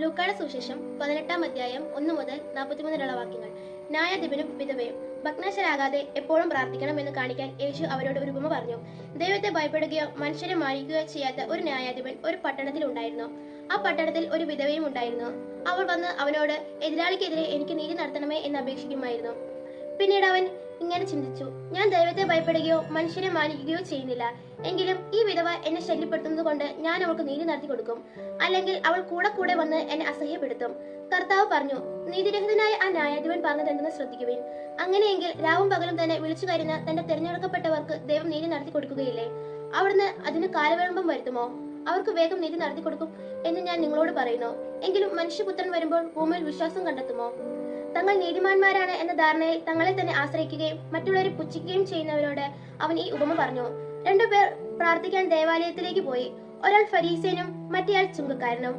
ലൂക്കായുടെ സുവിശേഷം 18-ാം അധ്യായം 1 മുതൽ 43 വരെയുള്ള വാക്യങ്ങൾ. ന്യായാധിപനും വിധവയും ഭഗ്നാശരാകാതെ എപ്പോഴും പ്രാർത്ഥിക്കണം എന്ന് കാണിക്കാൻ യേശു അവരോട് ഒരു ഉപമ പറഞ്ഞു. ദൈവത്തെ ഭയപ്പെടുകയോ മനുഷ്യരെ മാനിക്കുകയോ ചെയ്യാത്ത ഒരു ന്യായാധിപൻ ഒരു പട്ടണത്തിൽ ഉണ്ടായിരുന്നു. ആ പട്ടണത്തിൽ ഒരു വിധവയും ഉണ്ടായിരുന്നു. അവൾ വന്ന് അവനോട് എതിരാളിക്കെതിരെ എനിക്ക് നീതി നടത്തണമേ എന്ന് അപേക്ഷിക്കുമായിരുന്നു. പിന്നീട് അവൻ ഇങ്ങനെ ചിന്തിച്ചു, ഞാൻ ദൈവത്തെ ഭയപ്പെടുകയോ മനുഷ്യരെ മാനിക്കുകയോ ചെയ്യുന്നില്ല. എങ്കിലും ഈ വിധവ എന്നെ ശല്യപ്പെടുത്തുന്നത് കൊണ്ട് ഞാൻ അവൾക്ക് നീതി നടത്തി കൊടുക്കും. അല്ലെങ്കിൽ അവൾ കൂടെ കൂടെ വന്ന് എന്നെ അസഹ്യപ്പെടുത്തും. കർത്താവ് പറഞ്ഞു, നീതിരഹിതനായ ആ ന്യായാധിപൻ പറഞ്ഞതെന്തെന്ന് ശ്രദ്ധിക്കുവിൻ. അങ്ങനെയെങ്കിൽ രാവും പകലും തന്നെ വിളിച്ചു കരുന്ന തന്റെ തിരഞ്ഞെടുക്കപ്പെട്ടവർക്ക് ദൈവം നീതി നടത്തി കൊടുക്കുകയില്ലേ? അവിടുന്ന് അതിന് കാലവിളംബം വരുത്തുമോ? അവർക്ക് വേഗം നീതി നടത്തി കൊടുക്കും എന്ന് ഞാൻ നിങ്ങളോട് പറയുന്നു. എങ്കിലും മനുഷ്യപുത്രൻ വരുമ്പോൾ ഭൂമിയിൽ വിശ്വാസം കണ്ടെത്തുമോ? തങ്ങൾ നീതിമാന്മാരാണ് എന്ന ധാരണയിൽ തങ്ങളെ തന്നെ ആശ്രയിക്കുകയും മറ്റുള്ളവരെ പുച്ഛിക്കുകയും ചെയ്യുന്നവരോട് അവൻ ഈ ഉപമ പറഞ്ഞു. രണ്ടുപേർ പ്രാർത്ഥിക്കാൻ ദേവാലയത്തിലേക്ക് പോയി. ഒരാൾ ഫരീസ്യനും മറ്റേയാൾ ചുങ്കക്കാരനും.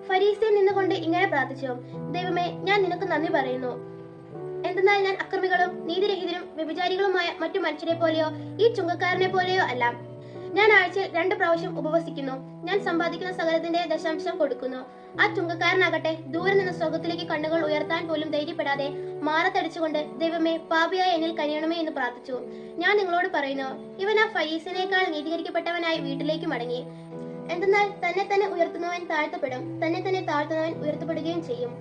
ഫരീസ്യൻ നിന്നുകൊണ്ട് ഇങ്ങനെ പ്രാർത്ഥിച്ചു, ദൈവമേ, ഞാൻ നിനക്ക് നന്ദി പറയുന്നു. എന്തെന്നാൽ ഞാൻ അക്രമികളും നീതിരഹിതരും വ്യഭിചാരികളുമായ മറ്റു മനുഷ്യരെ പോലെയോ ഈ ചുങ്കക്കാരനെ പോലെയോ അല്ല. ഞാൻ ആഴ്ചയിൽ 2 പ്രാവശ്യം ഉപവസിക്കുന്നു. ഞാൻ സമ്പാദിക്കുന്ന സകലത്തിന്റെ ദശാംശം കൊടുക്കുന്നു. ആ ചുങ്കക്കാരനാകട്ടെ ദൂരെ നിന്ന് സ്വർഗത്തിലേക്ക് കണ്ണുകൾ ഉയർത്താൻ പോലും ധൈര്യപ്പെടാതെ മാറത്തടിച്ചുകൊണ്ട്, ദൈവമേ, പാപിയായ എന്നിൽ കനിയണമേ എന്ന് പ്രാർത്ഥിച്ചു. ഞാൻ നിങ്ങളോട് പറയുന്നു, ഇവൻ ആ ഫരീസിനേക്കാൾ നീതീകരിക്കപ്പെട്ടവനായി വീട്ടിലേക്ക് മടങ്ങി. എന്തെന്നാൽ തന്നെ തന്നെ ഉയർത്തുന്നവൻ താഴ്ത്തപ്പെടും, തന്നെ തന്നെ താഴ്ത്തുന്നവൻ ഉയർത്തപ്പെടുകയും ചെയ്യും.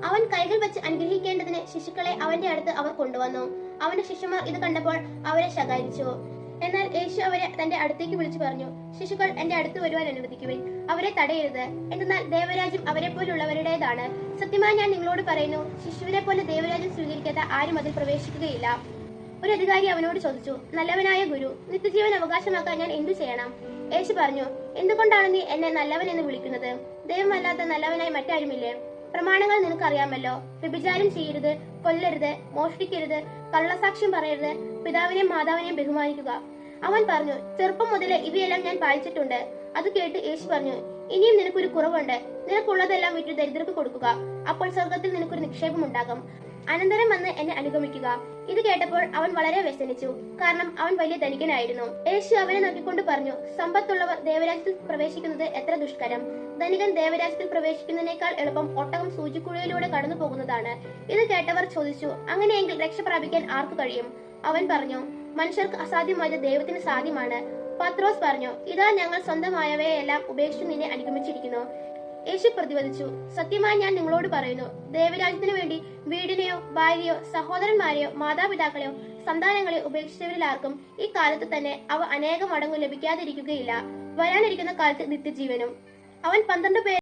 അവൻ കൈകൾ വെച്ച് അനുഗ്രഹിക്കേണ്ടതിന് ശിശുക്കളെ അവന്റെ അടുത്ത് അവർ കൊണ്ടുവന്നു. അവന്റെ ശിഷ്യന്മാർ ഇത് കണ്ടപ്പോൾ അവരെ ശകാരിച്ചു. എന്നാൽ യേശു അവരെ തന്റെ അടുത്തേക്ക് വിളിച്ചു പറഞ്ഞു, ശിശുക്കൾ എന്റെ അടുത്ത് വരുവാൻ അനുവദിക്കുവിൻ, അവരെ തടയരുത്. എന്നാൽ ദേവരാജ്യം അവരെ പോലുള്ളവരുടേതാണ്. സത്യമായി ഞാൻ നിങ്ങളോട് പറയുന്നു, ശിശുവിനെ പോലെ ദേവരാജ്യം സ്വീകരിക്കാത്ത ആരും അതിൽ പ്രവേശിക്കുകയില്ല. ഒരു അധികാരി അവനോട് ചോദിച്ചു, നല്ലവനായ ഗുരു, നിത്യജീവൻ അവകാശമാക്കാൻ ഞാൻ എന്തു ചെയ്യണം? യേശു പറഞ്ഞു, എന്തുകൊണ്ടാണ് നീ എന്നെ നല്ലവൻ എന്ന് വിളിക്കുന്നത്? ദൈവമല്ലാത്ത നല്ലവനായി മറ്റാരുമില്ലേ? പ്രമാണങ്ങൾ നിനക്കറിയാമല്ലോ. വ്യഭിചാരം ചെയ്യരുത്, കൊല്ലരുത്, മോഷ്ടിക്കരുത്, കള്ളസാക്ഷ്യം പറയരുത്, പിതാവിനെയും മാതാവിനെയും ബഹുമാനിക്കുക. അവൻ പറഞ്ഞു, ചെറുപ്പം മുതലേ ഇവയെല്ലാം ഞാൻ പാലിച്ചിട്ടുണ്ട്. അത് കേട്ട് യേശു പറഞ്ഞു, ഇനിയും നിനക്കൊരു കുറവുണ്ട്. നിനക്കുള്ളതെല്ലാം വിറ്റ് ദരിദ്രർക്ക് കൊടുക്കുക. അപ്പോൾ സ്വർഗത്തിൽ നിനക്കൊരു നിക്ഷേപം ഉണ്ടാകും. അനന്തരം വന്ന് എന്നെ അനുഗമിക്കുക. ഇത് കേട്ടപ്പോൾ അവൻ വളരെ വ്യസനിച്ചു, കാരണം അവൻ വലിയ ധനികനായിരുന്നു. യേശു അവനെ നോക്കിക്കൊണ്ട് പറഞ്ഞു, സമ്പത്തുള്ളവർ ദേവരാജ്യത്തിൽ പ്രവേശിക്കുന്നത് എത്ര ദുഷ്കരം. ധനികൻ ദേവരാജ്യത്തിൽ പ്രവേശിക്കുന്നതിനേക്കാൾ എളുപ്പം ഒട്ടകം സൂചിക്കുഴയിലൂടെ കടന്നു പോകുന്നതാണ്. ഇത് കേട്ടവർ ചോദിച്ചു, അങ്ങനെയെങ്കിൽ രക്ഷ പ്രാപിക്കാൻ ആർക്ക് കഴിയും? അവൻ പറഞ്ഞു, മനുഷ്യർക്ക് അസാധ്യമായത് ദൈവത്തിന് സാധ്യമാണ്. പത്രോസ് പറഞ്ഞു, ഇതാ ഞങ്ങൾ സ്വന്തമായവയെല്ലാം ഉപേക്ഷിച്ച് നിന്നെ അനുഗമിച്ചിരിക്കുന്നു. യേശു പ്രതിവദിച്ചു, സത്യമായി ഞാൻ നിങ്ങളോട് പറയുന്നു, ദേവരാജ്യത്തിനു വേണ്ടി വീടിനെയോ ഭാര്യയോ സഹോദരന്മാരെയോ മാതാപിതാക്കളെയോ സന്താനങ്ങളെയോ ഉപേക്ഷിച്ചവരിൽ ആർക്കും ഈ കാലത്ത് തന്നെ അവ അനേകം മടങ്ങു ലഭിക്കാതിരിക്കുകയില്ല. വരാനിരിക്കുന്ന കാലത്ത് നിത്യജീവനും. അവൻ 12 പേരെ